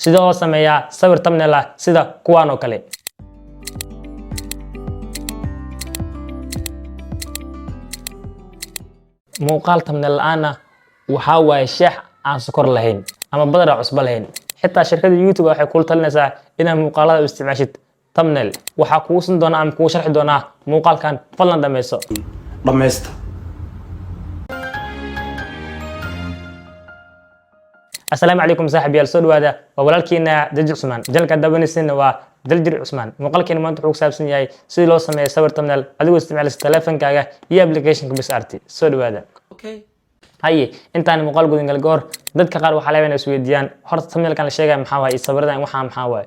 sidoo loo sameeyaa sawir thumbnail ah sida kuwaan oo kale. muuqaal thumbnail la'aan ah waxa waaye sheex aan sokor lahayn ama badar cusba lahayn. xitaa shirkadda YouTube waxay kula talinaysaa inaad muuqaalada u isticmaashid thumbnail. waxaa kugu sin doona ama kugu sharxi doonaa muuqaalkan, fadlan dhameyso. dhammaysta. السلام عليكم صاحبي السود وهذا وولالكينا دلجر عثمان جلك دابنسين waa دلجر عثمان muuqaalkeena maanta wuxuu ku saabsan yahay sidii loo sameeyo sawir thumbnail adigoo isticmaalaya taleefankaaga iyo application-ka BixArt soo dhawaada. haye intaan muuqaal gudin gal goor dadka qaar waxa leeyahay inay isweydiiyaan horta thumbnail-kan la sheegay maxaa waaye sawiradan waxa maxaa waaye.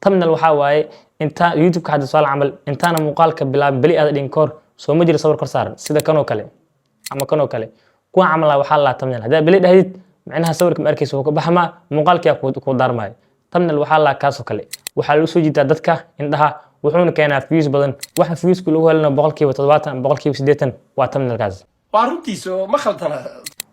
thumbnail waxa waaye inta YouTube-ka hadda soo camal intaana muuqaalka bilaab bali aad dhin koor soo ma jiro sawir kor saaran sida kan oo kale ama kan oo kale kuwa camal waxa la thumbnail hada bali dhahdid macnaha sawirka markiisa uu ka baxma muuqaalkii ku darmay. thumbnail waxa la kaasoo kale waxa lagu soo jiitaa dadka indhaha wuxuuna keenaa views badan waxa viewsku lagu helno 70% 80% waa thumbnail-kaas. waa runtiisa ma khaldana.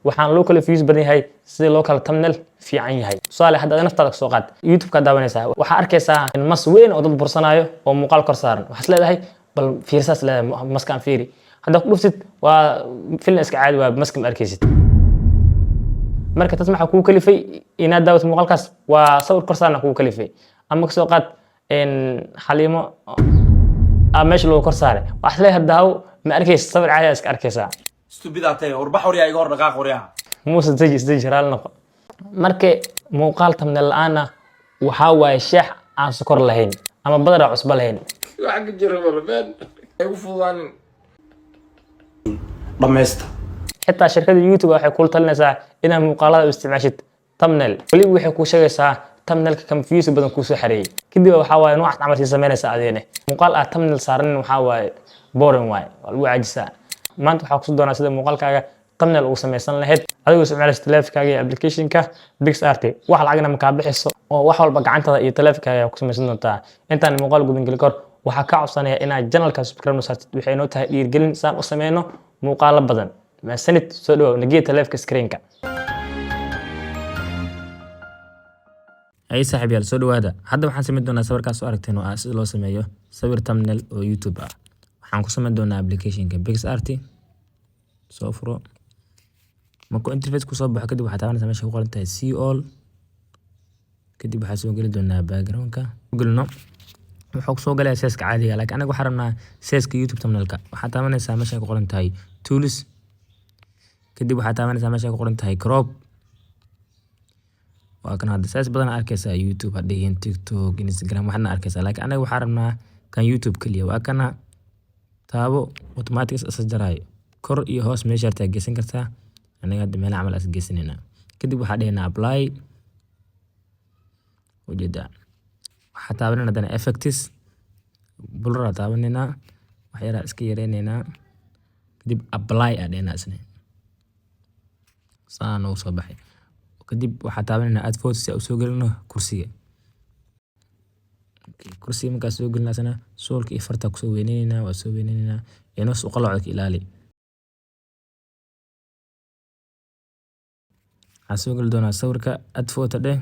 waxaan loo kala views badan yahay sidii loo kala thumbnail fiican yahay. tusaale hadda naftaada soo qaad YouTube-ka daawanaysaa waxa arkaysaa in mas weyn oo dad bursanayo oo muuqaal kor saaran waxaad leedahay bal fiirsaas leedahay maskaan fiiri hadda ku dhuftid waa film iska caadi waa maska ma arkaysid. marka taas waxa ku kalifay inaad daawat muuqaalkaas waa sawir kor saaran ku kalifay ama soo qaad in xaliimo meesha loo kor saaray wax leeyahay daaw ma arkaysid sawir caadi iska arkaysaa stupidaatay warbax horiya iga hor dhaqaaq horiya muusa tajis jaraal noqo. marka muuqaal thumbnail la'aan ah waxa waaye sheex aan sokor lahayn ama badar cusba lahayn. waxa ka jira walbaan ay u fududaanin dhammaysta. xitaa shirkadda YouTube waxay kula talinaysaa inaad muuqaalada u isticmaashid thumbnail. wali waxay ku sheegaysaa thumbnail-ka kam views badan ku soo xareeyay kadib waxa waaye nooc camal si sameynaysa adeene muuqaal aad thumbnail saaran waxa waaye boring waaye lagu caajisaa. maanta waxa ku soo doonaa sida muuqaalkaaga thumbnail uu sameysan lahayd adigoo isticmaalaya taleefankaaga iyo application-ka BixArt wax lacagna ma ka bixiso oo wax walba gacantada iyo taleefankaaga ku sameysan doontaa. intaan muuqaal gudin gal kor waxa ka codsanaya inaad channel-ka subscribe noosatid waxay noo tahay dhiirigelin saan u sameeyno muuqaalo badan. ما سنت سودو نجيت تلفك سكرينك. أي صاحب يلا سودو هذا حدا وحنا سمدونا صور كاس أركتين وأسئلة لو سميه صور thumbnail أو يوتيوب وحنا سمدونا application كBixArt صفرو ماكو انترفيس كوصبح كده وحتعمل سماه شغل انت سي all كده بحسوا قلدونا باكجراوند كا قلنا وحق سوق على أساس عادي لكن أنا وحرمنا أساس كيوتيوب thumbnail كا وحتعمل سماه شغل انت هاي tools kadib waxaa taabanaysaa meesha ku qoran tahay crop waa kan hadda saas badan arkaysaa YouTube hadhiin TikTok Instagram waxna arkaysaa laakiin anaga waxaan rabnaa kan YouTube kaliya waa kana taabo automatic asas jaray kor iyo hoos meesha aad geysan kartaa anaga hadda meel amal as geysanina kadib waxaa dheena apply wajida waxaa taabanayna dana effects blur taabanayna wax yar iska yareynayna kadib apply adena isna saan oo soo baxay kadib waxa taabanayna add photos si soo galno kursiga kursiga marka soo galnaasana soolka iyo farta ku soo weyneynayna waa soo weyneynayna inoo soo qalacdo ilaali asoo gal doona sawirka add photo dheh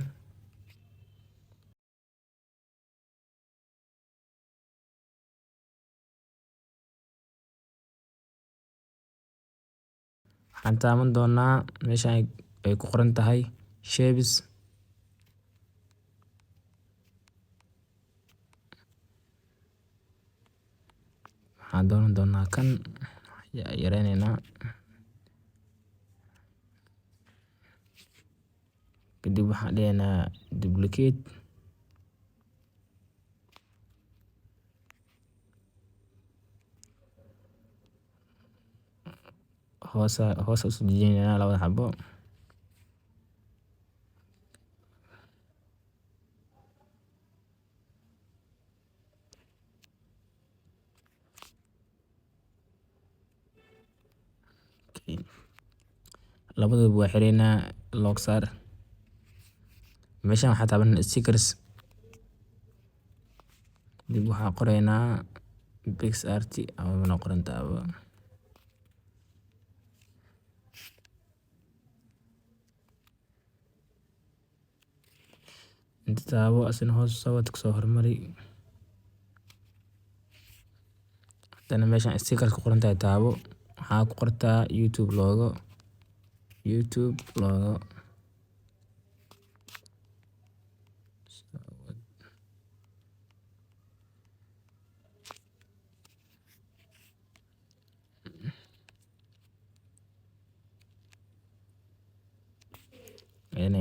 waxaan taaban doonaa meesha ay ku qoran tahay shapes waxaan doonan doonaa kan yareynaynaa kadib waxaan dhigaynaa duplicate hoos usu dejinaynaa labada xabo labadaba waa xireynaa lock saar meeshan waxaa taaban stickers dib waxaa qoraynaa BixArt ama qorantaaba inta taabo asina hoos sawad kasoo hormari hadana meeshan sticker ku qoran tahay taabo waxaa ku qortaa YouTube logo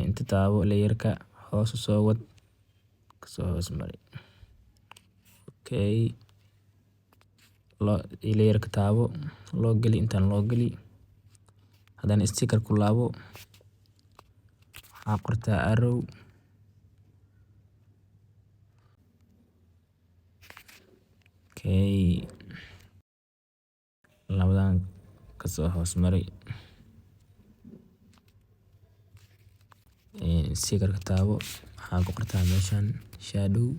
inta taabo layerka hoos soo wad kasoo hoos mari okay layerka taabo loo gali intaan loo gali hadana sticker ku laabo waxaa qortaa arrow okay labadan kasoo hoos mari sticker ka taabo waxaa ku qortaa meeshan shadow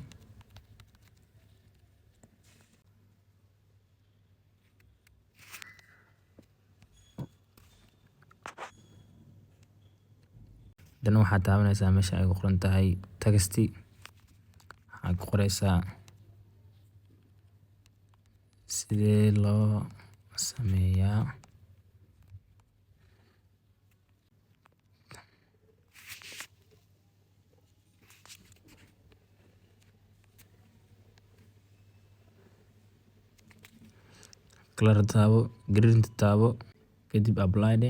dan waxaa taabanaysaa meesha ay ku qoran tahay text waxaa ku qoraysaa sidee loo sameeyaa color taabo green taabo kadib apply de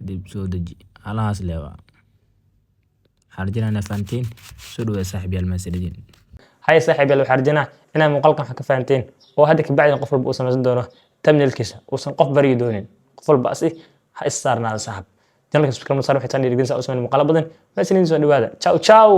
dib soo deji halahaas leewa harjinana faantiin soo dhawaad saaxiibayaal maasadin hay saaxiibayaal waxaan rajinaa inaan muuqaalkan wax ka fahanteen oo hadda ka bacdi qof walba uu samaysan doono thumbnailkiisa uusan qof bari doonin qof walba asi ha issaarnaada saaxib channelka subscribe ma saar waxay tan dhiirigelinaysaa oo sameyn muuqaalo badan maasadin soo dhawaada ciao ciao